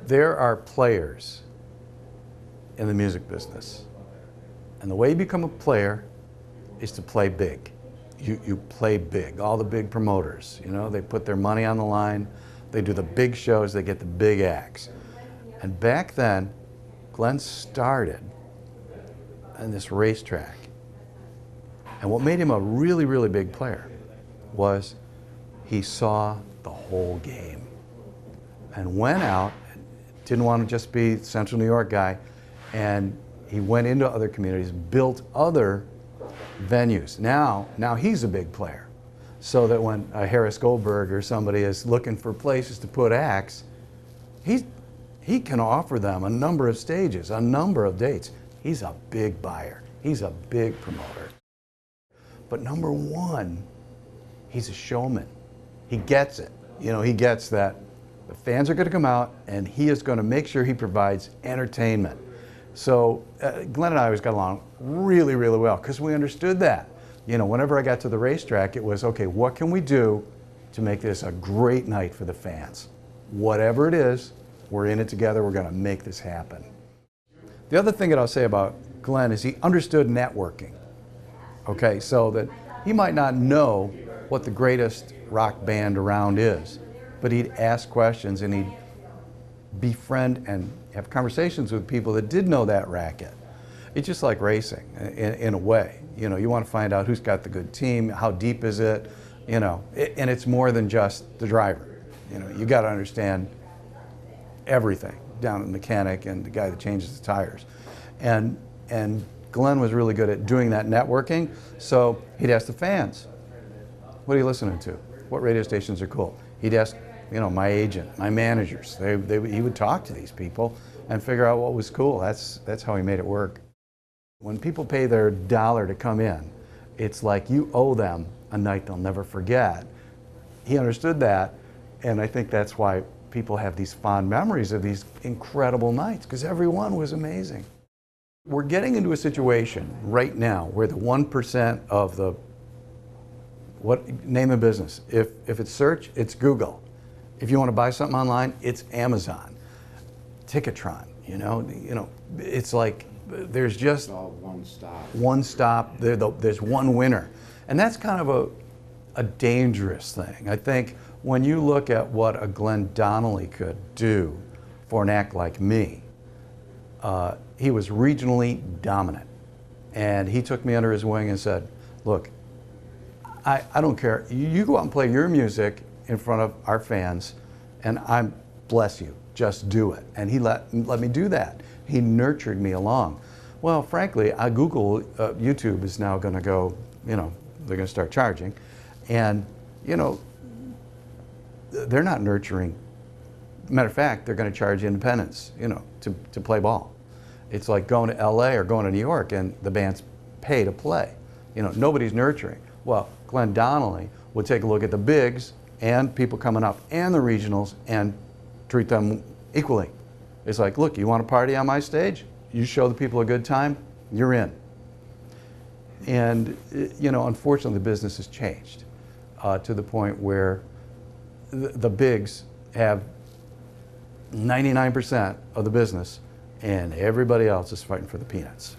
There are players in the music business, and the way you become a player is to play big. You play big. All the big promoters, you know, they put their money on the line, they do the big shows, they get the big acts. And back then, Glenn started on this racetrack. And what made him a really, really big player was he saw the whole game and went out, didn't want to just be Central New York guy, and he went into other communities, built other venues. Now he's a big player. So that when Harris Goldberg or somebody is looking for places to put acts, he can offer them a number of stages, a number of dates. He's a big buyer. He's a big promoter. But number one, he's a showman. He gets it. You know, he gets that the fans are going to come out and he is going to make sure he provides entertainment. So Glenn and I always got along really, really well because we understood that. You know, whenever I got to the racetrack, it was, okay, what can we do to make this a great night for the fans? Whatever it is, we're in it together, we're going to make this happen. The other thing that I'll say about Glenn is he understood networking. Okay, so that he might not know what the greatest rock band around is, but he'd ask questions and he'd befriend and have conversations with people that did know that racket. It's just like racing in a way. You know, you want to find out who's got the good team, how deep is it, you know, and it's more than just the driver. You know, you got to understand everything, down to the mechanic and the guy that changes the tires. And Glenn was really good at doing that networking, so he'd ask the fans, what are you listening to? What radio stations are cool? He'd ask, you know, my agent, my managers. He would talk to these people and figure out what was cool. That's how he made it work. When people pay their dollar to come in, it's like you owe them a night they'll never forget. He understood that, and I think that's why people have these fond memories of these incredible nights, because everyone was amazing. We're getting into a situation right now where the 1% of the, name of business, if it's search, it's Google. If you want to buy something online, it's Amazon, Ticketron, you know, it's like there's just all one stop. One stop, there's one winner. And that's kind of a dangerous thing. I think when you look at what a Glenn Donnelly could do for an act like me, he was regionally dominant. And he took me under his wing and said, look, I don't care. You go out and play your music in front of our fans, and I bless you, just do it. And he let me do that. He nurtured me along. Well, frankly, Google, YouTube is now going to go, you know, they're going to start charging. And, you know, they're not nurturing. Matter of fact, they're going to charge independents, you know, to play ball. It's like going to LA or going to New York and the bands pay to play. You know, nobody's nurturing. Well, Glenn Donnelly would take a look at the bigs and people coming up and the regionals and treat them equally. It's like, look, you want to party on my stage? You show the people a good time, you're in. And, you know, unfortunately, the business has changed to the point where the bigs have 99% of the business and everybody else is fighting for the peanuts.